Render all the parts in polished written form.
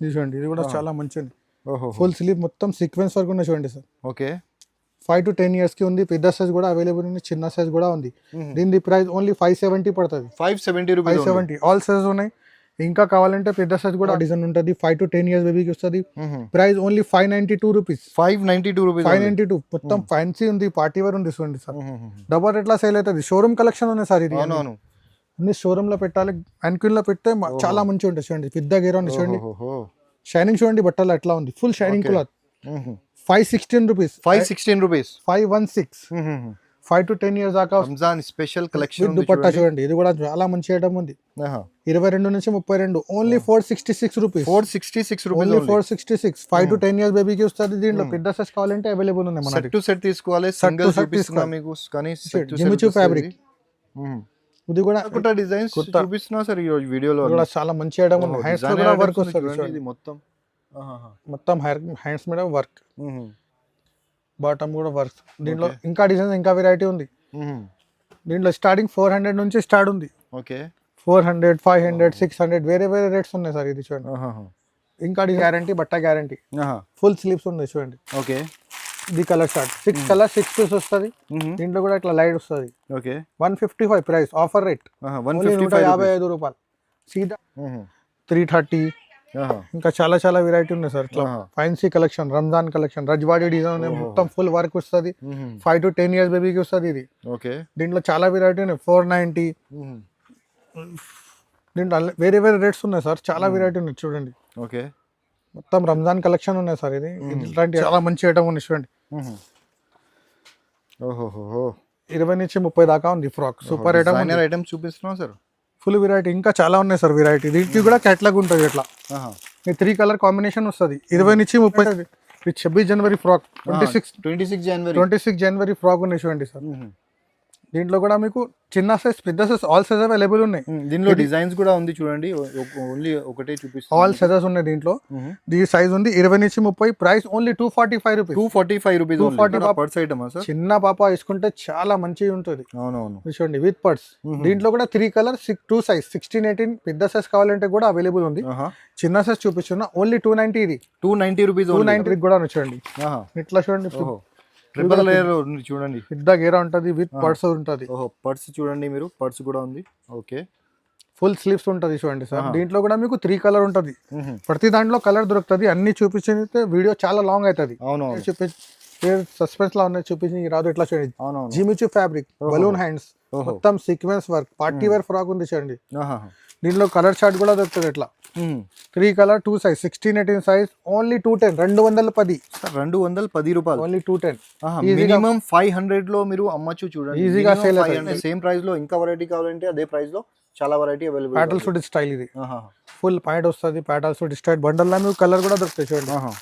ఇది చూడండి, ఇది కూడా చాలా మంచిది. ఓహో, ఫుల్ స్లీవ్ మొత్తం సీక్వెన్స్ వర్క్ ఉన్నాయి చూడండి సార్. ఓకే. 5 to 10 years కి ఉంది. పెద్ద సైజ్ కూడా అవైలబుల్ ఉంది, చిన్న సైజ్ కూడా ఉంది. దీని ప్రైస్ ఓన్లీ 570 పడుతుంది. 570 రూపీస్. 570 ఆల్ సైజ్ ఉన్నాయి. ఇంకా కావాలంటే పెద్ద సైజ్ కూడా డిజైన్ ఉంటుంది. 5 to 10 years బేబీకి వస్తుంది. Price only 592 rupees. 592 రూపీస్. 592 మొత్తం ఫ్యాన్సీ ఉంది, పార్టీ వేర్ ఉంది చూడండి సార్. డబల్ ఎట్లా సేల్ అవుతుంది. షోరూమ్ కలెక్షన్ ఉన్నాయి సార్. ఇది అవునవును, అన్ని షోరూమ్ లో పెట్టాలి. అన్క్యూన్ లో పెడితే చాలా మంచి ఉంటుంది చూడండి. పెద్ద గేర్ ఉంది చూడండి. షైనింగ్ చూడండి, బట్టలు ఎట్లా ఉంది. Full shining cloth. 516 rupees. 516 rupees. 516. 5 to 10 years దాకా రంజాన్ స్పెషల్ కలెక్షన్. దుపట్టా చూడండి, ఇది కూడా చాలా మంచి ఐటమ్ ఉంది. 22 నుంచి 32 only 466 rupees. 466 rupees. Only 466. 5 to 10 years బేబీకి వస్తుంది. దీంట్లో పెద్ద సైజ్ కావాలంటే అవైలబుల్ ఉన్నాయి. మన సెట్ టు సెట్ తీసుకోవాలి. సింగిల్ చూపిస్తున్నా మీకు, కానీ జిమిచూ ఫ్యాబ్రిక్. ఇది కూడా కొత్త డిజైన్స్ చూపిస్తున్నా సార్ ఈ రోజు వీడియోలో. కూడా చాలా మంచి ఐటమ్ ఉంది. హ్యాండ్స్ లో కూడా వర్క్ వస్తుంది. ఇది మొత్తం మొత్తం హ్యాండ్స్ మీద వర్క్, బాటమ్ కూడా వర్క్. దీంట్లో ఇంకా డిజైన్స్, ఇంకా వెరైటీ ఉంది. దీంట్లో స్టార్టింగ్ 400 నుంచి స్టార్ట్ ఉంది. ఓకే. 400, 500, 600 వేరే వేరే రేట్స్ ఉన్నాయి సార్. ఇది చూడండి. ఇంకా గ్యారంటీ, బట్ట గ్యారంటీ. ఫుల్ స్లీవ్స్ ఉంది చూడంండి. ఓకే. ఇది కలర్ స్టార్ట్ 6 కలర్ 6 పీస్ వస్తుంది. దీంట్లో కూడా ఇట్లా లైట్ వస్తుంది. ఓకే. 155 ప్రైస్, ఆఫర్ రేట్ 155 రూపాయలు. సీదా 330. ఇంకా చాలా చాలా వెరైటీ ఉన్నాయి సార్. ఇట్లా fancy collection, Ramzan collection, Rajwadi design మొత్తం ఫుల్ వర్క్ వస్తుంది. 5 to 10 years బేబీకి వస్తుంది ఇది. ఓకే. దీంట్లో చాలా వెరైటీ ఉన్నాయి. 490. దీంట్లో వేరే వేరే రేట్స్ ఉన్నాయి సార్. చాలా వెరైటీ ఉన్నాయి చూడండి. ఓకే. మొత్తం రంజాన్ కలెక్షన్ ఉన్నాయి సార్. ఇది ఇట్లాంటి చాలా మంచి ఐటమ్ ఉంది చూడండి. 20 నుంచి 30 దాకా ఉంది ఫ్రాక్. సూపర్ ఐటమ్ చూపిస్తున్నాం సార్. ఫుల్ వెరైటీ, ఇంకా చాలా ఉన్నాయి సార్ వెరైటీ. దీనికి కూడా క్యాటలాగ్ ఉంటుంది. ఇట్లా 3 కలర్ కాంబినేషన్ వస్తుంది. 20 నుంచి 30. 26 జనవరి ఫ్రాక్, 26 జనవరి ఫ్రాక్ ఉన్నాయి చూడండి సార్. దీంట్లో కూడా మీకు చిన్న సైజ్, పెద్ద సైజ్, ఆల్ సైజ్ అవైలబుల్ ఉన్నాయి. దీంట్లో డిజైన్స్ కూడా ఉంది చూడండి. ఓన్లీ ఒకటే చూపిస్తాను. ఆల్ సైజెస్ ఉన్నాయి దీంట్లో. దీని సైజ్ ఉంది 20 నుంచి 30. Price only 245 rupees. 245 rupees. 240 purse item sir. చిన్న పాప వేసుకుంటే చాలా మంచిగా ఉంటుంది. అవునవును, చూడండి విత్ పర్స్. దీంట్లో కూడా 3 కలర్ 2 సైజ్ 16, 18 పెద్ద సైజ్ కావాలంటే కూడా అవైలబుల్ ఉంది. చిన్న సైజ్ చూపిస్తున్నా ఓన్లీ 290. ఇది 290 రూపీస్. 290 కూడా చూడండి. ఇట్లా చూడండి, ట్రిపుల్ లేయర్ చూడండి. పెద్ద గేరా ఉంటుంది, విత్ పర్స్ ఉంటుంది. పర్స్ చూడండి మీరు, పర్స్ కూడా ఉంది. ఓకే. ఫుల్ స్లీవ్స్ ఉంటుంది చూడండి సార్. దీంట్లో కూడా మీకు 3 కలర్ ఉంటుంది. ప్రతి దాంట్లో కలర్ దొరుకుతుంది. అన్ని చూపించితే వీడియో చాలా లాంగ్ అవుతుంది. సస్పెన్స్ లా ఉన్నాయి, చూపించి రాదు. ఇట్లా చూడండి. జిమిచూ ఫ్యాబ్రిక్, బలూన్ హ్యాండ్స్, మొత్తం sequence work, party wear frock ఉంది చూడండి. దీంట్లో కలర్ చార్ట్ కూడా దొరుకుతుంది. ఇట్లా 3 కలర్ 2 సైజ్ 16, 18 సైజ్ ఓన్లీ 210. 210. 210 రూపాయలు. ఓన్లీ 210. మినిమం 500 లో మీరు అమ్మచ్చు చూడండి. ఈజీగా సేల్ అవుతుంది. సేమ్ ప్రైస్ లో ఇంకా వెరైటీ కావాలంటే అదే ప్రైస్ లో చాలా variety available. Patiala suit style ఇది. ఫుల్ పాయింట్ వస్తుంది. ప్యాటల్ సూట్ స్టైల్ బండల్ లా మీకు కలర్ కూడా దొరుకుతాయి చూడండి.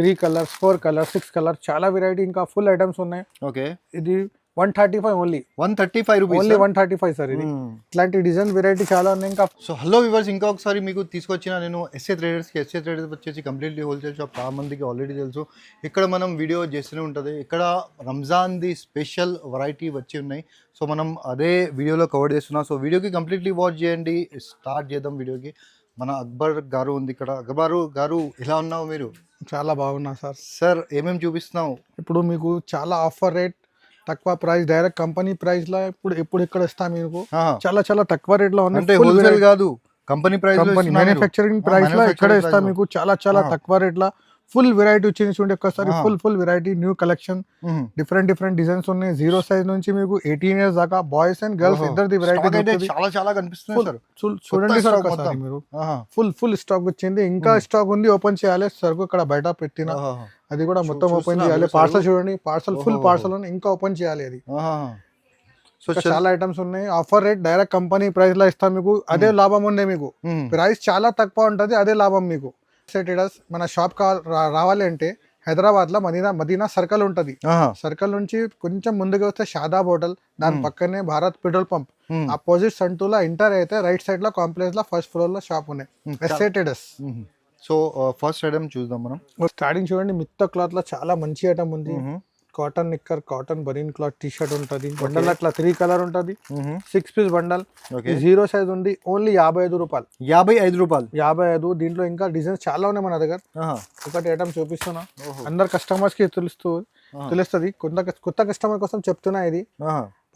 3 కలర్స్, 4 కలర్స్, 6 కలర్, చాలా వెరైటీ, ఇంకా ఫుల్ ఐటమ్స్ ఉన్నాయి. ఓకే. ఇది 135 ఓన్లీ. 135 రూపీస్. Only 135 sir. ఇది ఇట్లాంటి డిజైన్ వెరైటీ చాలా ఉన్నాయి. ఇంకా సో హలో వ్యూవర్స్, ఇంకా ఒకసారి మీకు తీసుకొచ్చిన నేను ఎస్ఏ ట్రేడర్స్కి. ఎస్ఏ ట్రేడర్స్ వచ్చేసి కంప్లీట్లీ హోల్సేల్ షాప్. చాలా మందికి ఆల్రెడీ తెలుసు. ఇక్కడ మనం వీడియో చేస్తూనే ఉంటుంది. ఇక్కడ రంజాన్ది స్పెషల్ వెరైటీ వచ్చి ఉన్నాయి. సో మనం అదే వీడియోలో కవర్ చేస్తున్నాం. సో వీడియోకి కంప్లీట్లీ వాచ్ చేయండి. స్టార్ట్ చేద్దాం వీడియోకి. మన అక్బర్ గారు ఉంది ఇక్కడ. అక్బర్ గారు ఎలా ఉన్నావు మీరు? చాలా బాగున్నా సార్. సార్ ఏమేమి చూపిస్తున్నావు? ఇప్పుడు మీకు చాలా ఆఫర్ రేట్, తక్కువ ప్రైస్, డైరెక్ట్ కంపెనీ ప్రైస్ లా ఇప్పుడు ఇక్కడ ఇస్తా మీకు. చాలా చాలా తక్కువ రేట్ లో ఉంది. హోల్సేల్ కాదు, కంపెనీ ప్రైస్, మ్యానుఫ్యాక్చరింగ్ ప్రైస్ లో ఇక్కడ ఇస్తా మీకు. చాలా చాలా తక్కువ రేట్ లా ఫుల్ వెరైటీ వచ్చింది చూడండి. ఒక్కసారి full variety, new collection, different designs ఉన్నాయి. 0 సైజ్ నుంచి మీకు 18 years దాకా బాయ్స్ అండ్ గర్ల్స్ ఇద్దరిది వెరైటీ చాలా కనిపిస్తుంది సార్. చూడండి సార్ ఒకసారి మీరు. ఫుల్ స్టాక్ వచ్చింది. ఇంకా స్టాక్ ఉంది. ఓపెన్ చేయాలి. సరుకు ఇక్కడ బయట పెట్టిన అది కూడా మొత్తం ఓపెన్ చేయాలి. పార్సల్ చూడండి, ఫుల్ పార్సల్ ఇంకా ఓపెన్ చేయాలి. అది చాలా ఐటమ్స్ ఉన్నాయి. Offer rate, direct company price లో ఇస్తాం మీకు. అదే లాభం ఉంది మీకు. ప్రైస్ చాలా తక్కువ ఉంటది, అదే లాభం మీకు. మన షాప్ రావాలి అంటే హైదరాబాద్ లో మదీనా సర్కిల్ ఉంటది. సర్కిల్ నుంచి కొంచెం ముందుకు వస్తే షాదాబ్ హోటల్, దాని పక్కనే భారత్ పెట్రోల్ పంప్, అపోజిట్ సంటూలా ఎంటర్ అయితే రైట్ సైడ్ లో కాంప్లెక్స్ లో ఫస్ట్ ఫ్లోర్ లో షాప్ ఉన్నాయి. ఎస్ఏటెడస్. సో ఫస్ట్ ఐటమ్ చూద్దాం మనం. స్టార్టింగ్ చూడండి, మిత్త క్లాత్ లో చాలా మంచి ఐటమ్ ఉంది. కాటన్ నిక్కర్, కాటన్ బనీన్ క్లాత్ టీ షర్ట్ ఉంటుంది. బండల్ అట్లా 3 కలర్ ఉంటుంది. 6 పీస్ బండల్. జీరో సైజ్ ఉంది. ఓన్లీ 55 రూపాయలు. 55 రూపాయలు. 55. దీంట్లో ఇంకా డిజైన్స్ చాలా ఉన్నాయి మన దగ్గర. ఒకటి ఐటమ్ చూపిస్తున్నా. అందరు కస్టమర్స్ కి తెలుస్తుంది. కొత్త కస్టమర్ కోసం చెప్తున్నా. ఇది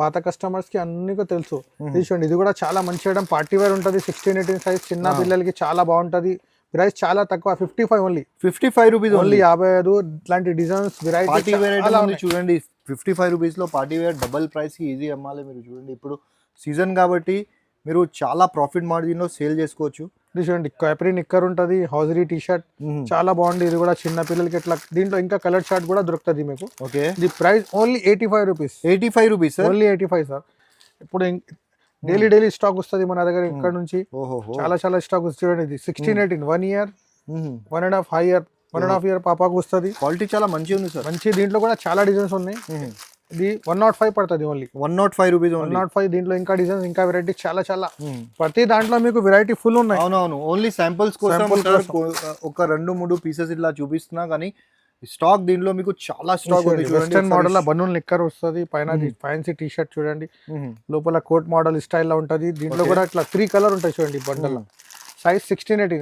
పాత కస్టమర్స్ కి అన్ని తెలుసు. చూడండి, ఇది కూడా చాలా మంచి ఐటమ్. పార్టీ వేర్ ఉంటుంది. 16-18 సైజ్ చిన్న పిల్లలకి చాలా బాగుంటది. ప్రైస్ చాలా తక్కువ, 55 ఓన్లీ. 55 rupees only 55. ఇట్లాంటి డిజైన్స్ వెరైటీ చూడండి. 55 రూపీస్ లో పార్టీ వేర్ డబల్ ప్రైస్ కి ఈజీ అమ్మాలి. మీరు చూడండి, ఇప్పుడు సీజన్ కాబట్టి మీరు చాలా ప్రాఫిట్ మార్జిన్ లో సేల్ చేసుకోవచ్చు. ఇది చూడండి, క్యాప్రీ నిక్కర్ ఉంటుంది. హౌజరీ టీ షర్ట్ చాలా బాగుంది. ఇది కూడా చిన్న పిల్లలకి ఎట్లా. దీంట్లో ఇంకా కలర్ షర్ట్ కూడా దొరుకుతుంది మీకు. ఓకే, ఇది price only 85 rupees. 85 rupees only 85 sir. ఇప్పుడు డైలీ స్టాక్ వస్తుంది మన దగ్గర ఇక్కడ నుంచి. చాలా స్టాక్ వస్తుంది. చూడండి, ఇది 16-18 1 ఇయర్, 1.5 ఇయర్ పాపాకు వస్తుంది. క్వాలిటీ చాలా మంచిగా ఉంది సార్. మంచి. దీంట్లో కూడా చాలా డిజైన్స్ ఉన్నాయి. ఇది 105 పడుతుంది. Only 105 rupees. 105. దీంట్లో ఇంకా డిజైన్స్, ఇంకా వెరైటీ చాలా. ప్రతి దాంట్లో మీకు వెరైటీ ఫుల్ ఉన్నాయి. అవునవును, ఓన్లీ శాంపుల్స్ కోసం ఒక 2-3 పీసెస్ ఇట్లా చూపిస్తున్నా, కానీ స్టాక్ దీంట్లో మీకు చాలా స్టాక్ ఉంది. వెస్టర్న్ మోడల్ బనూన్ నిక్కర్ వస్తుంది. పైన ఫ్యాన్సీ టీ షర్ట్ చూడండి. లోపల కోట్ మోడల్ స్టైల్ లో ఉంటది. దీంట్లో కూడా ఇట్లా 3 కలర్ ఉంటాయి. చూడండి బండల్. సైజ్ 16-18.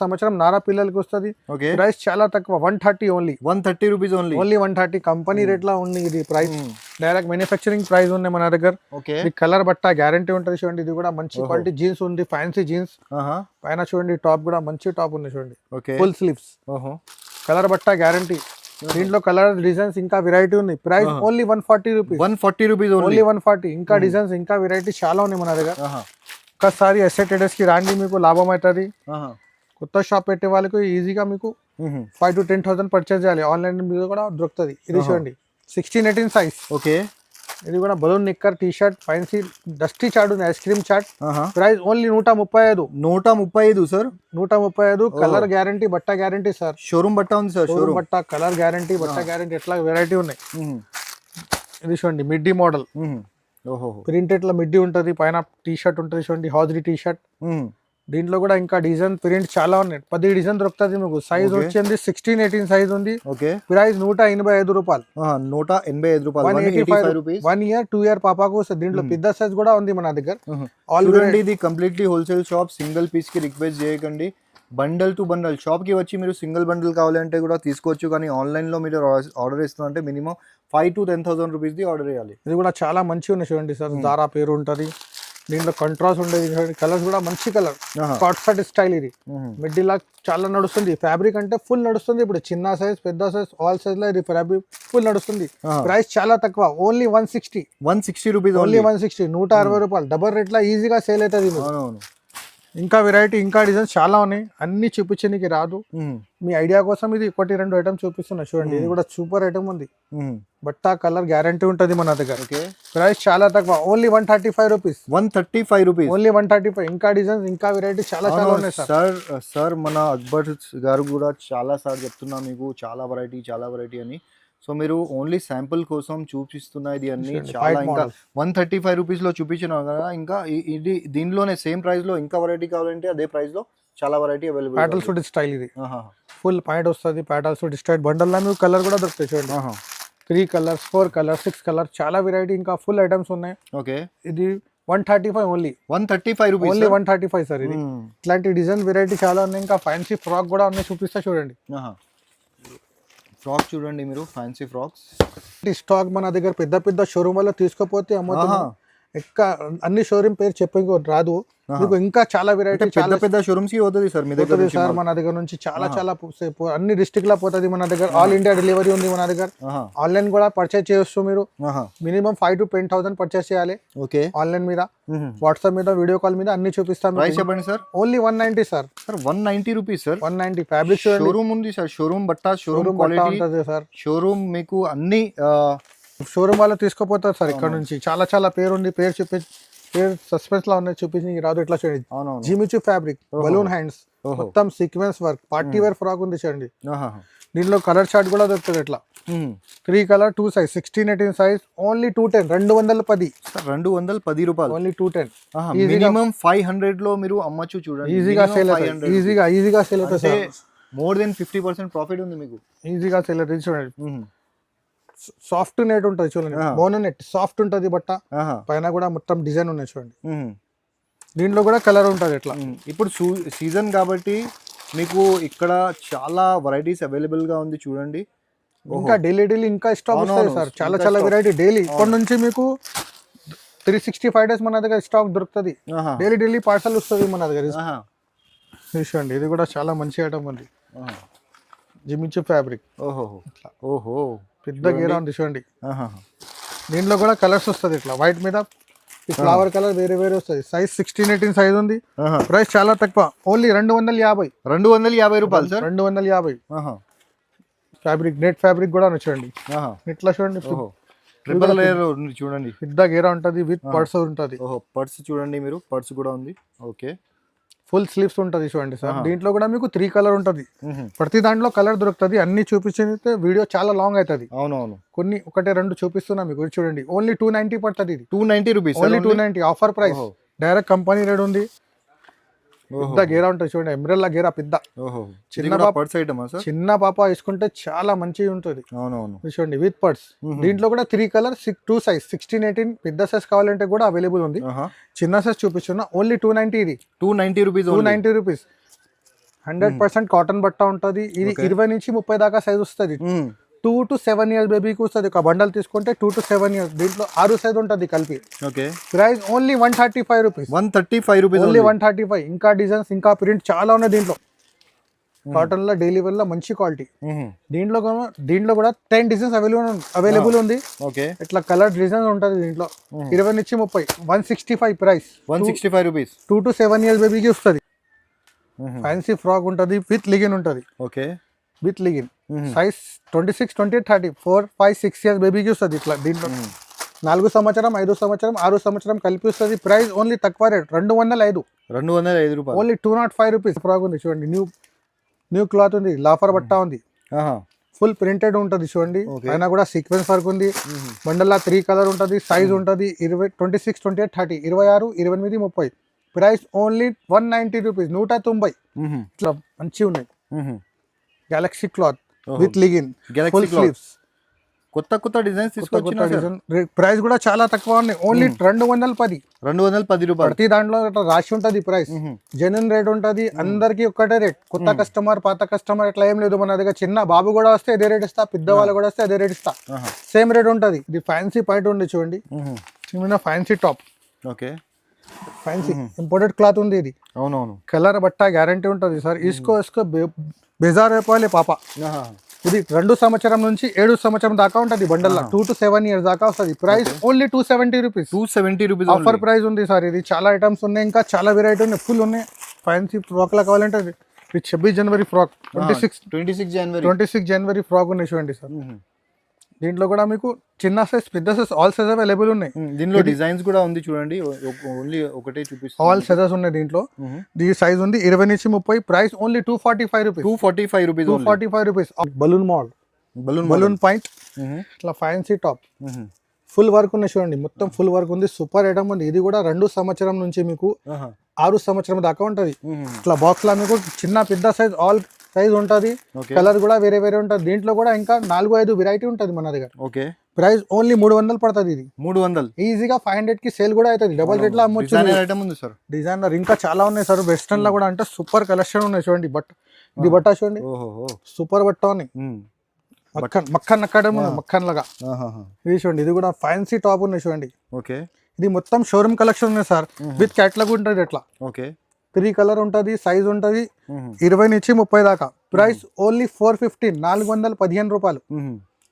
సంవత్సరం నారా పిల్లలకి వస్తుంది. ప్రైస్ చాలా తక్కువ, 130 only. 130 rupees only. 130. Company rate లో ఉంది ఇది ప్రైస్. డైరెక్ట్ మ్యానుఫ్యాక్చరింగ్ ప్రైస్ ఉన్నాయి మన దగ్గర. కలర్ బట్ట గ్యారంటీ ఉంటుంది. చూడండి, ఇది కూడా మంచి క్వాలిటీ జీన్స్ ఉంది. Fancy jeans. పైన చూడండి, టాప్ కూడా మంచి టాప్ ఉంది. చూడండి, ఫుల్ స్లీవ్స్. కలర్ బట్ట గ్యారంటీ. దీంట్లో కలర్ డిజైన్స్ ఇంకా వెరైటీ ఉంది. Price only 140 rupees. 140 rupees only 140. ఇంకా డిజైన్స్, ఇంకా వెరైటీ చాలా ఉన్నాయి మన దగ్గర. ఒక్కసారి ఎస్ఏ ట్రేడర్స్ కి రాండి, మీకు లాభం అవుతుంది. కొత్త షాప్ పెట్టే వాళ్ళకి ఈజీగా మీకు 5,000 to 10,000 పర్చేస్ చేయాలి. ఆన్లైన్ మీద కూడా దొరుకుతుంది. ఇది చూడండి, 16-18 సైజ్. ఓకే, ఇది కూడా balloon knicker T shirt, fancy dusty chart ఉంది, ice cream chart. Price only 135. 135 sir. 135. Colour guarantee, బట్ట గ్యారంటీ సార్. షోరూమ్ బట్ట ఉంది సార్. షోరూమ్ బట్ట, కలర్ గ్యారంటీ, బట్ట గ్యారంటీ. ఎట్లా వెరైటీ ఉన్నాయి. ఇది చూడండి, మిడ్డీ మోడల్. ప్రింటెడ్ లో మిడ్డీ ఉంటది. పైన టీ షర్ట్ ఉంటుంది. చూడండి, హౌజరీ టీ షర్ట్. దీంట్లో కూడా ఇంకా డిజైన్ ప్రింట్ చాలా ఉన్నాయి. 10 డిజైన్ దొరుకుతుంది మీకు. సైజ్ వచ్చింది 16-18 సైజ్ ఉంది. ప్రైస్ 185 రూపాయలు. 185 రూపాయలు. 1 ఇయర్ 2 ఇయర్ పాపాకు వస్తుంది. దీంట్లో పెద్ద సైజ్ కూడా ఉంది మన దగ్గర. ఆల్రెడీ ఇది completely wholesale shop. Single piece కి రిక్వెస్ట్ చేయకండి. బండల్ టు బండల్ షాప్ కి వచ్చి మీరు సింగిల్ బండల్ కావాలంటే కూడా తీసుకోవచ్చు. కానీ ఆన్లైన్ లో మీరు ఆర్డర్ ఇస్తున్నారంటే minimum 5,000 to 10,000 rupees the order చేయాలి. ఇది కూడా చాలా మంచిగా ఉన్నాయి. చూడండి సార్, దారా పేరు ఉంటది. దీంట్లో కంట్రాస్ట్ ఉండేది. కలర్స్ కూడా మంచి కలర్. కాట్ సెట్ స్టైల్. ఇది మిడ్డీ లా చాలా నడుస్తుంది. ఫ్యాబ్రిక్ అంటే ఫుల్ నడుస్తుంది. ఇప్పుడు చిన్న సైజ్, పెద్ద సైజ్, ఆల్ సైజ్ లో ఇది ఫ్యాబ్రిక్ ఫుల్ నడుస్తుంది. ప్రైస్ చాలా తక్కువ, ఓన్లీ 160 రూపీస్. ఓన్లీ 160. 160 రూపాయలు. డబల్ రేట్ లా ఈజీగా సేల్ అవుతుంది. ఇంకా వెరైటీ, ఇంకా డిజైన్స్ చాలా ఉన్నాయి. అన్ని చూపించడానికి రాదు. మీ ఐడియా కోసం ఇది 1-2 ఐటమ్ చూపిస్తున్నా. చూడండి, ఇది కూడా సూపర్ ఐటమ్ ఉంది. బట్ట కలర్ గ్యారంటీ ఉంటుంది మన దగ్గర. ప్రైస్ చాలా తక్కువ, ఓన్లీ 135 రూపీస్. 135 రూపీస్. ఓన్లీ 135. ఇంకా డిజైన్స్, ఇంకా వెరైటీ చాలా ఉన్నాయి సార్. మన అక్బర్ గారు కూడా చాలా సార్ చెప్తున్నా మీకు, చాలా వెరైటీ అని. సో మీరు ఓన్లీ శాంపుల్ కోసం చూపిస్తున్నా ఇది అన్ని చాలా. ఇంకా 135 రూపీస్ లో చూపించిన కదా. ఇంకా ఇది దీనిలోనే సేమ్ ప్రైస్ లో ఇంకా వెరైటీ కావాలంటే అదే ప్రైస్ లో చాలా variety available. Patiala suit style. ఇది ఫుల్ పాయింట్ వస్తుంది. ప్యాటల్ సూట్ స్టైల్ బండల్ లా మీకు కలర్ కూడా దొరుకుతాయి. చూడండి, 3 కలర్స్, 4 కలర్స్, 6 కలర్, చాలా వెరైటీ, ఇంకా ఫుల్ ఐటమ్స్ ఉన్నాయి. ఓకే, ఇది 135 ఓన్లీ. 135 రూపీస్. Only 135 sir. ఇది ఇట్లాంటి డిజైన్ వెరైటీ చాలా ఉన్నాయి. ఇంకా ఫ్యాన్సీ ఫ్రాక్ కూడా ఉన్నాయి, చూపిస్తా చూడండి. ఫ్రాక్ చూడండి మీరు, ఫ్యాన్సీ ఫ్రాక్స్. స్టాక్ మన దగ్గర పెద్ద షోరూమ్ వల్ల తీసుకోపోతే అమ్ముతున్నాం. అన్ని షోరూమ్ పేరు చెప్పి రాదు మీకు. ఇంకా చాలా వెరైటీ, పెద్ద షోరూమ్స్ కి పోతుంది సార్ మీ దగ్గర సార్. మన దగ్గర నుంచి చాలా అన్ని డిస్ట్రిక్ట్ లో పోతుంది మన దగ్గర. ఆల్ ఇండియా డెలివరీ ఉంది మన దగ్గర. ఆన్లైన్ కూడా పర్చేస్ చేయొచ్చు మీరు. మినిమం 5,000 to 10,000 పర్చేస్ చేయాలి. ఓకే, ఆన్లైన్ మీద, వాట్సాప్ మీద, వీడియో కాల్ మీద అన్ని చూపిస్తాం. ప్రైస్ చెప్పండి sir. Only 190 sir. 190 rupees sir. 190. Fabric showroom ఉంది సార్. షోరూమ్ బట్ట, షోరూమ్ క్వాలిటీ ఉంటుంది సార్. షోరూమ్ మీకు అన్ని షోరూమ్ వాళ్ళు తీసుకుపోతారు సార్. ఇక్కడ నుంచి చాలా పేరు ఉంది. పేరు సస్పెన్స్ లా ఉన్నాయి, చూపించి రాదు. ఇట్లా చూడండి, జిమిచు ఫ్యాబ్రిక్, బలూన్ హ్యాండ్స్, మొత్తం sequence work, party wear frock ఉంది. చూడండి, దీనిలో కలర్ చార్ట్ కూడా దొరుకుతుంది. ఇట్లా 3 కలర్, 2 సైజ్, 16-18 సైజ్, ఓన్లీ 210. 210. 210 రూపాయలు. ఓన్లీ 210. మినిమం 500 లో మీరు అమ్మచ్చు. చూడండి, ఈజీగా సేల్ అవుతుంది. ఈజీగా సేల్ అవుతుంది. మోర్ దెన్ 50% ప్రాఫిట్ ఉంది మీకు. ఈజీగా సేల్ అవుతుంది. చూడండి, సాఫ్ట్ నెట్ ఉంటుంది చూడండి, మోనో నెట్ సాఫ్ట్ ఉంటుంది బట్ట, ఆహా. పైన కూడా మొత్తం డిజైన్ ఉన్నాయి చూడండి. మ్మ్. దీంట్లో కూడా కలర్ ఉంటుంది ఇట్లా. ఇప్పుడు సీజన్ కాబట్టి మీకు ఇక్కడ చాలా వెరైటీస్ అవైలబుల్ గా ఉంది చూడండి. ఇంకా డైలీ ఇంకా స్టాక్ వస్తుంది సార్, చాలా చాలా వెరైటీ డైలీ. ఇప్పటి నుంచి మీకు 365 డేస్ మన దగ్గర స్టాక్ దొరుకుతుంది. డైలీ పార్సల్ వస్తుంది మన దగ్గర. చూడండి ఇది కూడా చాలా మంచి ఐటమ్ ఉంది, జిమిచు ఫ్యాబ్రిక్. ఓహో పెద్ద గేరా ఉంది చూడండి. దీంట్లో కూడా కలర్స్ వస్తుంది ఇట్లా వైట్ మీద ఫ్లవర్ కలర్ వేరే వేరే వస్తుంది. సైజ్ 16-18 సైజ్ ఉంది. ప్రైస్ చాలా తక్కువ, ఓన్లీ 250. 250 రూపాయలు సార్. 250 ఫ్యాబ్రిక్, నెట్ ఫ్యాబ్రిక్ కూడా చూడండి. ఇట్లా చూడండి ట్రిపుల్ లేయర్ ఉంది చూడండి, పెద్ద గేరా ఉంటుంది విత్ పర్స్ ఉంటుంది. పర్స్ చూడండి మీరు, పర్స్ కూడా ఉంది. ఓకే, ఫుల్ స్లీవ్స్ ఉంటుంది చూడండి సార్. దీంట్లో కూడా మీకు 3 కలర్ ఉంటుంది, ప్రతి దాంట్లో కలర్ దొరుకుతుంది. అన్ని చూపించితే వీడియో చాలా లాంగ్ అవుతుంది. అవునవును, కొన్ని 1-2 చూపిస్తున్నా మీకు. చూడండి ఓన్లీ 290 పడుతుంది. ఇది 290 rupees, only 290 offer price. Direct company rate ఉంది. పెద్ద గేరా ఉంటుంది చూడండి, ఎంబ్రెల్లా గేరా పెద్ద. చిన్న పాప వేసుకుంటే చాలా మంచిగా ఉంటుంది. అవునవును, చూడండి విత్ పర్స్. దీంట్లో కూడా 3 కలర్ 2 సైజ్ 16-18 పెద్ద సైజ్ కావాలంటే కూడా అవైలబుల్ ఉంది. చిన్న సైజ్ చూపిస్తున్నా, ఓన్లీ 290. ఇది 290 రూపీస్. 100% కాటన్ బట్ట ఉంటుంది. ఇది 20 నుంచి 30 దాకా సైజ్ వస్తుంది. 2 to 7 years బేబీకి వస్తుంది. ఒక బండల్ తీసుకుంటే 2 to 7 years. దీంట్లో 6 సైజ్ ఉంటుంది కలిపి. Okay, price only 135 rupees. 135 rupees only 135. ఇంకా డిజైన్స్ ఇంకా ప్రింట్ చాలా ఉన్నాయి దీంట్లో. కాటన్ లో డైలీ వేర్ లో మంచి క్వాలిటీ. దీంట్లో కూడా 10 డిజైన్స్ అవైలబుల్ ఉంది. ఓకే, ఇట్లా కలర్ డిజైన్ ఉంటుంది దీంట్లో. 20 నుంచి 30. 165 ప్రైస్. 165 రూపీస్. 2 to 7 years బేబీకి వస్తుంది. ఫ్యాన్సీ ఫ్రాక్ ఉంటుంది విత్ లిగిన్ ఉంటుంది. Okay, with legging. Size 26, 28, 30 4, 5, 6 years బేబీకి వస్తుంది. ఇట్లా దీంట్లో 4 సంవత్సరం, 5 సంవత్సరం, 6 సంవత్సరం కలిపి వస్తుంది. ప్రైస్ ఓన్లీ తక్కువ రేట్ 205 రూపాయలు. Only 205 rupees. ఫ్రాక్ ఉంది చూడండి, న్యూ క్లాత్ ఉంది, లాఫర్ బట్ట ఉంది, ఫుల్ ప్రింటెడ్ ఉంటుంది చూడండి. పైన కూడా సీక్వెన్స్ వర్క్ ఉంది. బండల్లా 3 కలర్ ఉంటుంది. సైజ్ ఉంటుంది 26, 28, 30 26, 28, 30. Price only 190 rupees. 190. ఇట్లా మంచిగా ఉన్నాయి. Galaxy cloth with legging, full sleeves. కొత్త డిజైన్స్ తీసుకొచ్చిన ప్రైస్ కూడా చాలా తక్కువ ఉన్నాయి. ఓన్లీ 210. 210 రూపాయలు. ప్రతి దాంట్లో రాసి ఉంటుంది ప్రైస్. జెన్యున్ రేట్ ఉంటుంది. అందరికి ఒక్కటే రేట్. కొత్త కస్టమర్, పాత కస్టమర్ ఎట్లా ఏం లేదు మన దగ్గర. చిన్న బాబు కూడా వస్తే అదే రేట్ ఇస్తా, పెద్ద వాళ్ళు కూడా వస్తే అదే రేట్ ఇస్తా. సేమ్ రేట్ ఉంటుంది. ఇది ఫ్యాన్సీ పాయింట్ ఉంది చూడండి, చిన్న fancy top. Okay, fancy imported cloth ఉంది ఇది. అవునవును, కలర్ బట్ట గ్యారంటీ ఉంటుంది సార్. ఇసుకో బేజార్ రూపాయలే పాప. ఇది 2 సంవత్సరం నుంచి 7 సంవత్సరం దాకా ఉంటుంది బండల్లా. 2 to 7 years దాకా వస్తుంది. Price only 270 rupees. 270 rupees offer price ఉంది సార్. ఇది చాలా ఐటమ్స్ ఉన్నాయి, ఇంకా చాలా వెరైటీ ఉన్నాయి, ఫుల్ ఉన్నాయి. ఫ్యాన్సీ ఫ్రాక్ లా కావాలంటే 26 జనవరి ఫ్రాక్, 26 జనవరి ఫ్రాక్ ఉన్నాయి చూడండి సార్. దీంట్లో కూడా మీకు చిన్న సైజ్, పెద్ద సైజ్, ఆల్ సైజ్ అవైలబుల్ ఉన్నాయి. దీంట్లో డిజైన్స్ కూడా ఉంది చూడండి, ఓన్లీ ఒకటే చూపిస్తాను. ఆల్ సైజెస్ ఉన్నాయి దీంట్లో. దీని సైజ్ ఉంది 20 నుంచి 30. Price only 245 rupees. 245 rupees. Balloon point, ఇట్లా ఫ్యాన్సీ టాప్, ఫుల్ వర్క్ ఉన్నాయి చూడండి, మొత్తం ఫుల్ వర్క్ ఉంది. సూపర్ ఐటమ్ ఉంది. ఇది కూడా 2 సంవత్సరం నుంచి మీకు 6 సంవత్సరం దాకా ఉంటుంది. ఇట్లా బాక్స్ లా మీకు చిన్న పెద్ద సైజ్ ఆల్ సైజ్ ఉంటుంది. కలర్ కూడా వేరే వేరే ఉంటుంది. దీంట్లో కూడా ఇంకా 4-5 వెరైటీ ఉంటుంది మన దగ్గర. ఓకే, ప్రైస్ ఓన్లీ 300 పడుతుంది. ఇది 300 ఈజీగా 500 కి సేల్ కూడా అవుతుంది. డబల్ రేట్ లో అమ్మొచ్చు. డిజైనర్ ఇంకా చాలా ఉన్నాయి సార్. వెస్టర్న్ లో కూడా అంటే సూపర్ కలెక్షన్ ఉన్నాయి చూడండి. ఇది బట్ట చూడండి, సూపర్ బట్ట ఉన్నాయి. మక్కన్ అక్కడే మక్కన్ లాగా. ఇది చూడండి, ఇది కూడా ఫ్యాన్సీ టాప్ ఉన్నాయి చూడండి. ఓకే, ఇది మొత్తం షోరూమ్ కలెక్షన్ ఉన్నాయి సార్. విత్ క్యాటలాగ్ ఉంటుంది. ఎట్లా ఓకే, 3 కలర్ ఉంటుంది. సైజ్ ఉంటుంది 20 నుంచి 30 దాకా. ప్రైస్ ఓన్లీ 415, 415 రూపాయలు.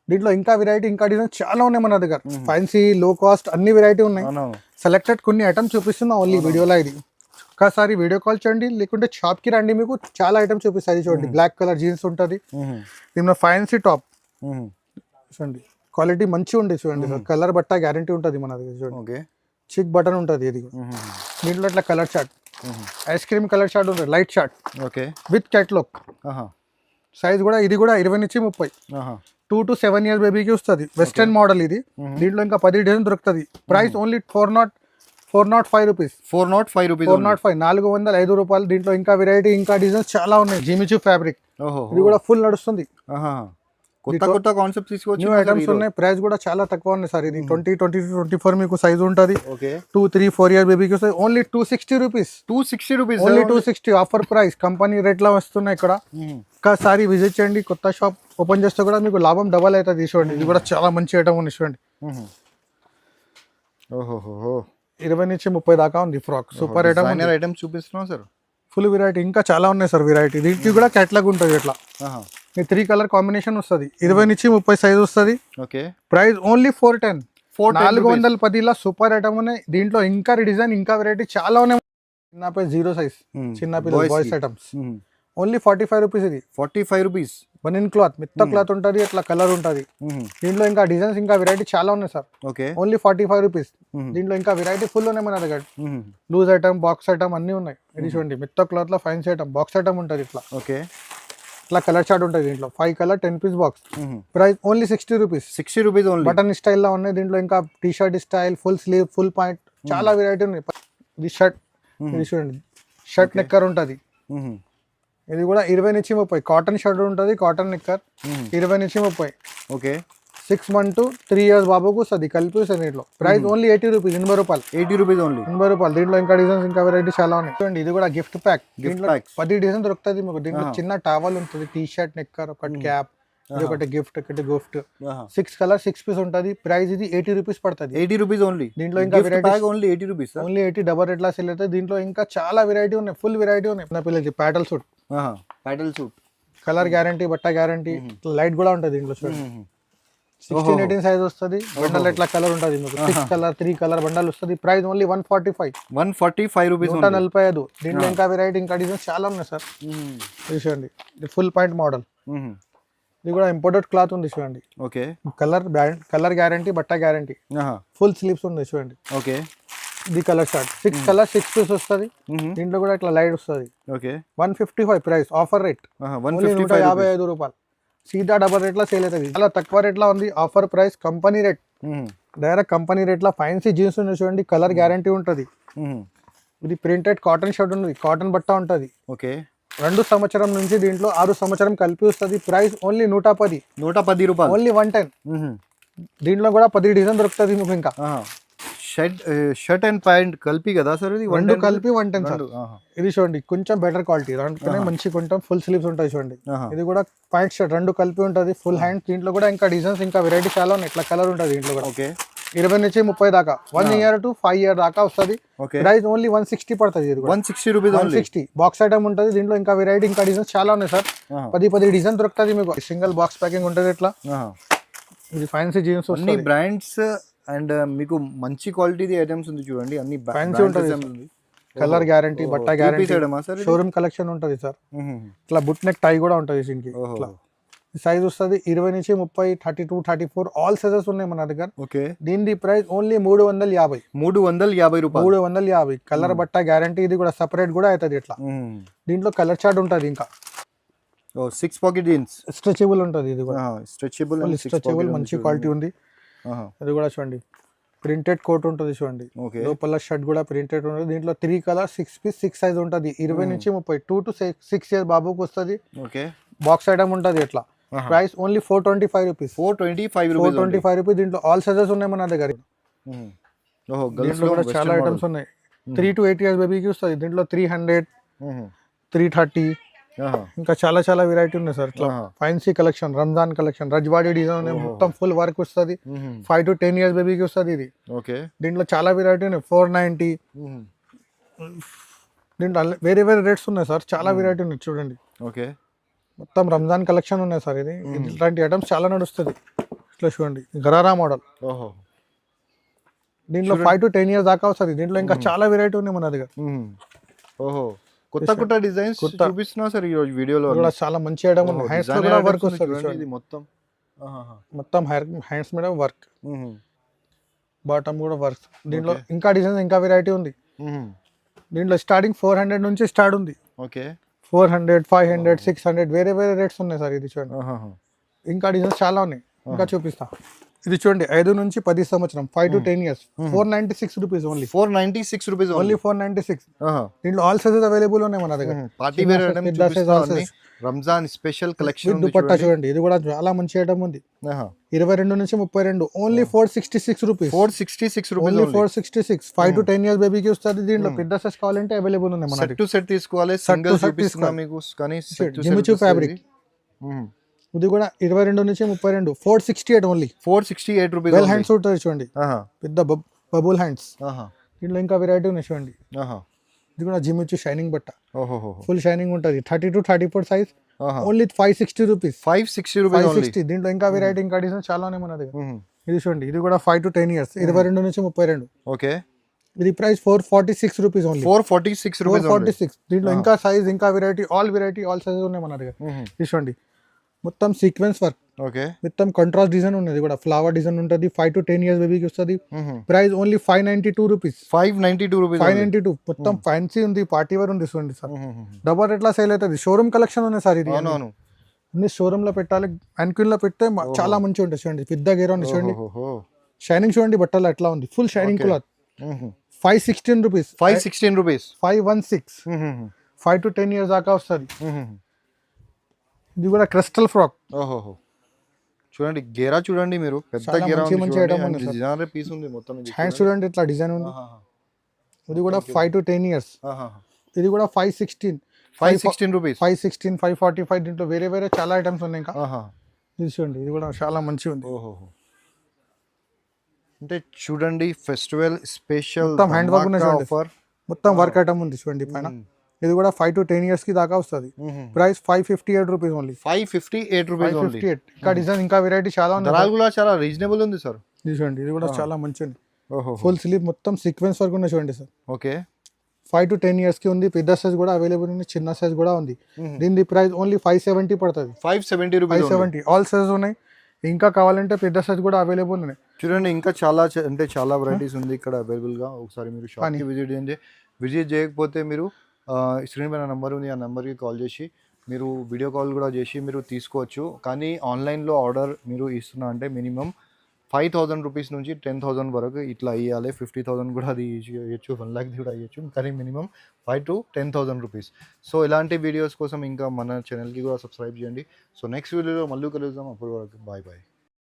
దీంట్లో ఇంకా వెరైటీ, ఇంకా డిజైన్ చాలా ఉన్నాయి మన దగ్గర. ఫ్యాన్సీ, లో కాస్ట్ అన్ని వెరైటీ ఉన్నాయి. సెలెక్టెడ్ కొన్ని ఐటమ్స్ చూపిస్తున్నా ఓన్లీ వీడియోలో. ఇది ఒక్కసారి వీడియో కాల్ చేయండి, లేకుంటే షాప్ కి రండి, మీకు చాలా ఐటమ్స్ చూపిస్తుంది చూడండి. బ్లాక్ కలర్ జీన్స్ ఉంటుంది. దీనిలో ఫ్యాన్సీ టాప్ చూడండి, క్వాలిటీ మంచిగా ఉంది చూడండి. కలర్ బట్ట గ్యారంటీ ఉంటుంది మన దగ్గర చూడండి. చిక్ బటన్ ఉంటుంది. ఇది దీంట్లో ఇట్లా colour chart, ice cream colour short ఉంటుంది, light short. Okay, with catalogue. Size కూడా ఇది కూడా 20 నుంచి 30. 2 to 7 years బేబీకి వస్తుంది. వెస్టర్న్ మోడల్ ఇది. దీంట్లో ఇంకా 10 డిజైన్ దొరుకుతుంది. Price only 405 rupees. 405 రూపాయలు. దీంట్లో ఇంకా వెరైటీ, ఇంకా డిజైన్స్ చాలా ఉన్నాయి. జిమిచు ఫ్యాబ్రిక్, ఇది కూడా ఫుల్ నడుస్తుంది. కొత్త కాన్సెప్ట్ తీసుకొచ్చి న్యూ ఐటమ్స్ ఉన్నాయి, ప్రైస్ కూడా చాలా తక్కువ ఉన్నాయి సార్. ఇది 20-24 మీకు సైజ్ ఉంటుంది. ఓకే 2-3-4 ఇయర్ బేబీకి వస్తాయి. Only 260 rupees. 260 rupees only 260 offer price. Company rate లో వస్తున్నాయి ఇక్కడ. ఒక్కసారి విజిట్ చేయండి. కొత్త షాప్ ఓపెన్ చేస్తే కూడా మీకు లాభం డబల్ అవుతుంది. చూడండి ఇది కూడా చాలా మంచి ఐటమ్ ఉంది చూడండి. ఓహో 20-30 దాకా ఉంది ఫ్రాక్. సూపర్ ఐటమ్ చూపిస్తున్నాం సార్. ఫుల్ వెరైటీ ఇంకా చాలా ఉన్నాయి సార్ వెరైటీ. దీనికి కూడా క్యాటలాగ్ ఉంటుంది ఇట్లా. 3 కలర్ కాంబినేషన్ వస్తుంది. 20-30 సైజ్ వస్తుంది. Okay price only 410. 410 super item ఉన్నాయి. దీంట్లో ఇంకా డిజైన్ ఇంకా వెరైటీ చాలా ఉన్నాయి. చిన్న పిల్ల 0 సైజ్, చిన్న పిల్ల బాయ్స్ ఐటమ్స్ ఓన్లీ 45 రూపీస్. ఇది 45 రూపీస్. బనిన్ క్లాత్, మెత్త క్లాత్ ఉంటుంది, అట్లా కలర్ ఉంటుంది. దీంట్లో ఇంకా డిజైన్స్ ఇంకా వెరైటీ చాలా ఉన్నాయి సార్. Okay only 45 rupees. దీంట్లో ఇంకా వెరైటీ ఫుల్ ఉన్నాయి మన దగ్గర. లూజ్ ఐటమ్, బాక్స్ ఐటమ్ అన్ని ఉన్నాయి. ఇది చూడండి మెత్త క్లాత్ లో ఫైన్స్ ఐటమ్, బాక్స్ ఐటమ్ ఉంటుంది ఇట్లా. ఓకే ఇట్లా కలర్ చార్ట్ ఉంటుంది దీంట్లో. 5 colour 10 piece box. Price only 60 rupees. 60 rupees only. Button style లో ఉన్నాయి. దీంట్లో ఇంకా T shirt style, full sleeve, full point చాలా వెరైటీ ఉన్నాయి. ఇది షర్ట్, ఇది చూడండి షర్ట్ నెక్కర్ ఉంటుంది. ఇది కూడా 20-30. కాటన్ షర్ట్ ఉంటుంది, cotton నిక్కర్. 20-30. Okay 6 months to 3 years బాబుకు వస్తుంది కలిపి వస్తుంది దీంట్లో. Price only 80 rupees. 80 రూపాయలు. 80 రూపీస్ ఓన్లీ. 80 రూపాయలు. దీంట్లో ఇంకా డిజైన్స్ ఇంకా వెరైటీ చాలా ఉన్నాయి. చూడండి ఇది కూడా గిఫ్ట్ ప్యాక్. దీంట్లో 10 డిజైన్ దొరుకుతుంది మీకు. దీంట్లో చిన్న టవల్ ఉంటుంది, టీ షర్ట్ నెక్కర్, ఒకటి క్యాప్, ఇది ఒకటి గిఫ్ట్, ఒకటి గిఫ్ట్. 6 కలర్ 6 పీస్ ఉంటుంది. ప్రైస్ ఇది 80 రూపీస్ పడుతుంది. 80 రూపీస్ ఓన్లీ. దీంట్లో ఇంకా variety only 80 rupees. Only 80 double rate లా సెల్ అవుతుంది. దీంట్లో ఇంకా చాలా వెరైటీ ఉన్నాయి, ఫుల్ వెరైటీ ఉన్నాయి. నా పిల్లలకి ప్యాటల్ సూట్, ప్యాటల్ సూట్, కలర్ గ్యారంటీ, బట్ట గ్యారంటీ, లైట్ కూడా ఉంటుంది దీంట్లో. చూడండి 16-18 సైజ్ వస్తుంది. బండల్ ఎట్లా కలర్ ఉంటుంది మీకు. 6 కలర్ 3 కలర్ బండల్ వస్తుంది. Price only 145. 145 రూపీస్. 145. దీంట్లో ఇంకా వెరైటీ ఇంకా డిజైన్స్ చాలా ఉన్నాయి సార్. చూడండి ఇది ఫుల్ పాయింట్ మోడల్. ఇది కూడా ఇంపోర్టెడ్ క్లాత్ ఉంది చూడండి. ఓకే కలర్ గ్యారంటీ, బట్ట గ్యారంటీ, ఫుల్ స్లీవ్స్ ఉంది చూడండి. ఓకే ఇది కలర్ షార్ట్. 6 కలర్ 6 పీస్ వస్తుంది. దీంట్లో కూడా ఇట్లా లైట్ వస్తుంది. Okay 155 price. ఆఫర్ రేట్ 155 రూపాయలు. సీదా డబల్ రేట్ లా సేల్ అవుతుంది. చాలా తక్కువ రేట్ లా ఉంది. Offer price, company rate, direct company rate లా. ఫ్యాన్సీ జీన్స్ ఉంది చూడండి, కలర్ గ్యారంటీ ఉంటుంది. ఇది ప్రింటెడ్ కాటన్ షర్ట్ ఉంది, కాటన్ బట్ట ఉంటుంది. ఓకే 2 సంవత్సరం నుంచి దీంట్లో 6 సంవత్సరం కలిపి వస్తుంది. ప్రైస్ ఓన్లీ 110 రూపాయలు. ఓన్లీ 110. దీంట్లో కూడా 10 డిజైన్ దొరుకుతుంది మీకు. ఇంకా షర్ట్ అండ్ ప్యాంట్ కలిపి కదా సార్ ఇది? 2 కలిపి 110 సార్. ఇది చూడండి కొంచెం బెటర్ క్వాలిటీ, దాంట్లోనే మంచి కొంచెం ఫుల్ స్లీవ్స్ ఉంటాయి చూడండి. ఇది కూడా ప్యాంట్ షర్ట్ 2 కలిపి ఉంటుంది, ఫుల్ హ్యాండ్. దీంట్లో కూడా ఇంకా డిజైన్స్ ఇంకా వెరైటీ చాలా ఉన్నాయి. ఇట్లా కలర్ ఉంటుంది దీంట్లో కూడా. ఓకే 20-30 దాకా, 1 year to 5 year దాకా వస్తుంది. ప్రైస్ ఓన్లీ 160 పడుతుంది. ఇది 160 రూపీస్. 160 బాక్స్ ఐటమ్ ఉంటుంది. దీంట్లో ఇంకా వెరైటీ ఇంకా డిజైన్స్ చాలా ఉన్నాయి సార్. 10 డిజైన్ దొరుకుతుంది మీకు. సింగిల్ బాక్స్ ప్యాకింగ్ ఉంటుంది ఇట్లా. ఇది ఫ్యాన్సీ జీన్స్. అన్ని బ్రాండ్స్ అండ్ మీకు మంచి క్వాలిటీ ఐటమ్స్ ఉంది చూడండి. అన్ని ఫ్యాన్సీ ఉంటుంది. కలర్ గ్యారంటీ, బట్ట గ్యారంటీ, షోరూమ్ కలెక్షన్ ఉంటుంది సార్. ఇట్లా బుట్ నెక్ టై కూడా ఉంటుంది దీనికి. సైజ్ వస్తుంది 20-30, 32, 34 ఆల్ సైజెస్ ఉన్నాయి మన దగ్గర. ఓకే దీని ప్రైస్ ఓన్లీ 350. 350 రూపాయలు. 350 కలర్ బట్ట గ్యారంటీ. ఇది కూడా సపరేట్ కూడా అవుతుంది ఇట్లా. దీంట్లో కలర్ చార్ట్ ఉంటుంది. ఇంకా 6 పాకెట్ జీన్స్ స్ట్రెచబుల్ ఉంటుంది. ఇది కూడా స్ట్రెచబుల్ మంచి క్వాలిటీ ఉంది. ఇది కూడా చూడండి ప్రింటెడ్ కోట్ ఉంటుంది చూడండి. లోపల షర్ట్ కూడా ప్రింటెడ్ ఉంటుంది. దీంట్లో 3 కలర్ 6 పీస్ 6 సైజ్ ఉంటుంది. 20-30, 2 to 6 years బాబుకి వస్తుంది. బాక్స్ ఐటమ్ ఉంటుంది ఇట్లా. Price only 425 rupees. 425 రూపీస్. దీంట్లో ఆల్ సైజెస్ ఉన్నాయి మన దగ్గర. దీంట్లో కూడా చాలా ఐటమ్స్ ఉన్నాయి. 3 to 8 years బేబీకి వస్తుంది. దీంట్లో 300, 330 ఇంకా చాలా చాలా వెరైటీ ఉన్నాయి సార్. ఇట్లా fancy collection, Ramzan collection, Rajwadi design మొత్తం ఫుల్ వర్క్ వస్తుంది. 5 to 10 years బేబీకి వస్తుంది ఇది. దీంట్లో చాలా వెరైటీ ఉన్నాయి. 490. దీంట్లో వేరే వేరే రేట్స్ ఉన్నాయి సార్. చాలా వెరైటీ ఉన్నాయి చూడండి. మొత్తం రంజాన్ కలెక్షన్ ఉన్నాయి సార్. ఇది ఇట్లాంటి ఐటమ్స్ చాలా నడుస్తుంది. ఇట్లా చూడండి గరారా మోడల్. దీంట్లో 5 to 10 years దాకా వస్తుంది. దీంట్లో ఇంకా చాలా వెరైటీ ఉన్నాయి మన దగ్గర. కొత్త డిజైన్స్ చూపిస్తున్నా సార్ ఈ రోజు వీడియోలో. చాలా మంచి ఐటమ్ ఉంది. హ్యాండ్స్ లో కూడా వర్క్ వస్తుంది. మొత్తం హ్యాండ్స్ మీద వర్క్, బాటమ్ కూడా వర్క్. దీంట్లో ఇంకా డిజైన్స్ ఇంకా వెరైటీ ఉంది. దీంట్లో స్టార్టింగ్ 400 నుంచి స్టార్ట్ ఉంది. 400, 500, 600 వేరే వేరే రేట్స్ ఉన్నాయి సార్. ఇది చూడండి ఇంకా డిజైన్స్ చాలా ఉన్నాయి. ఇంకా చూపిస్తా. ఇది చూడండి 5 నుంచి 10 సంవత్సరం, 5 to 10 years, 496 rupees only. 496 rupees only 496. దీంట్లో ఆల్ సైజెస్ అవైలబుల్ ఉన్నాయి మన దగ్గర. పార్టీ వేర్ ఐటమ్ చూపిస్తా. Ramzan special collection with dupatta చూడండి, ఇది కూడా చాలా మంచి ఐటమ్ ఉంది. 22 నుంచి 32, only 466 rupees. 466 only rupees 466. 5 to 10 years బేబీకి వస్తుంది. దీంట్లో పెద్ద సైజ్ కావాలంటే అవైలబుల్ ఉంది మన సెట్ టు సెట్ తీసుకోవాలి. సింగిల్ చూపిస్తున్నా మీకు కానీ సెట్ టు జిమిచూ ఫ్యాబ్రిక్. ఇది కూడా 22 నుంచి 32, 468 ఓన్లీ. 468 రూపీస్. వెల్ హ్యాండ్స్ ఉంటుంది చూడండి, పెద్ద బబుల్ హ్యాండ్స్. దీంట్లో ఇంకా వెరైటీ ఉన్నాయి చూడండి. ఇది కూడా జిమిచూ షైనింగ్ బట్ట, ఫుల్ షైనింగ్ ఉంటుంది. 30 to 34 size, only 560 rupees. 560 rupees 560. దీంట్లో ఇంకా వెరైటీ ఇంకా డిజైన్ చాలా ఉన్నాయి మన దగ్గర. ఇది చూడండి, ఇది కూడా 5 to 10 years, 22 నుంచి 32. ఓకే, ఇది ప్రైస్ 446 రూపీస్ ఓన్లీ. 446 రూపీస్ 446. దీంట్లో ఇంకా సైజ్, ఇంకా వెరైటీ, ఆల్ సైజెస్ ఉన్నాయి మన దగ్గర. ఇది చూడండి, మొత్తం సీక్వెన్స్ వర్క్, ఓకే, మొత్తం కాంట్రాస్ట్ డిజైన్ ఉన్నది, కూడా ఫ్లవర్ డిజైన్ ఉంటుంది. 5 to 10 years బేబీకి వస్తుంది. Price only 592 rupees. 592 రూపీస్. 592. మొత్తం ఫ్యాన్సీ ఉంది, పార్టీ వేర్ ఉంది చూడండి సార్. డబల్ ఎట్లా సేల్ అవుతుంది. షోరూమ్ కలెక్షన్ ఉన్నాయి సార్. ఇది అన్ని షోరూమ్ లో పెట్టాలి, మ్యాన్క్యూన్ లో పెడితే చాలా మంచిగా ఉంటుంది చూడండి. పెద్ద గేర్ ఉంది చూడండి, షైనింగ్ చూడండి, బట్టలు ఎట్లా ఉంది, full shining cloth. 516 rupees. 516 rupees. 516. 5 to 10 years దాకా వస్తుంది. ఇది కూడా క్రిస్టల్ ఫ్రాక్. ఓహో, చూడండి గేరా చూడండి మీరు, పెద్ద గేరా ఉంది, డిజైనర్ పీస్ ఉంది మొత్తం. హ్యాండ్స్ చూడండి, ఇట్లా డిజైన్ ఉంది. ఇది కూడా 5 to 10 years. ఇది కూడా 516 రూపీస్. 516, 545. దీంట్లో వేరే వేరే చాలా ఐటమ్స్ ఉన్నాయి ఇంకా. ఇది చూడండి, ఇది కూడా చాలా మంచిగా ఉంది. అంటే చూడండి, ఫెస్టివల్ స్పెషల్ మొత్తం హ్యాండ్ వర్క్ ఉంది చూడండి, మొత్తం వర్క్ ఐటమ్ ఉంది చూడండి పైన. ఇది కూడా 5 to 10 years కి దాకా వస్తుంది. Price 558 rupees only. 558 రూపీస్. 558. ఇంకా డిజైన్, ఇంకా వెరైటీ చాలా ఉంది. ధరలు కూడా చాలా రీజనబుల్ ఉంది సార్. ఇది చూడండి, ఇది కూడా చాలా మంచిగా ఉంది. ఫుల్ స్లీవ్, మొత్తం సీక్వెన్స్ వర్క్ ఉన్నాయి చూడండి సార్. ఓకే, 5 to 10 years కి ఉంది. పెద్ద సైజ్ కూడా అవైలబుల్ ఉంది, చిన్న సైజ్ కూడా ఉంది. దీని ప్రైస్ ఓన్లీ 570 పడుతుంది. 570 రూపీస్. 570. ఆల్ సైజ్ ఉన్నాయి. ఇంకా కావాలంటే పెద్ద సైజ్ కూడా అవైలబుల్ ఉన్నాయి చూడండి. ఇంకా చాలా అంటే చాలా వెరైటీస్ ఉంది ఇక్కడ అవైలబుల్ గా. ఒకసారి మీరు షాప్కి విజిట్ చేయండి. విజిట్ చేయకపోతే మీరు స్క్రీన్ పైన నెంబర్ ఉంది, ఆ నెంబర్కి కాల్ చేసి మీరు వీడియో కాల్ కూడా చేసి మీరు తీసుకోవచ్చు. కానీ ఆన్లైన్లో ఆర్డర్ మీరు ఇస్తున్నా అంటే మినిమం 5,000 రూపీస్ నుంచి 10,000 వరకు ఇట్లా ఇవ్వాలి. 50,000 కూడా అది ఇవ్వచ్చు, 1 lakh కూడా ఇవ్వచ్చు, కానీ మినిమం 5 to 10,000 రూపీస్. సో ఇలాంటి వీడియోస్ కోసం ఇంకా మన ఛానల్కి కూడా సబ్స్క్రైబ్ చేయండి. సో నెక్స్ట్ వీడియోలో మళ్ళీ కలుద్దాం. అప్పటి వరకు బాయ్ బాయ్.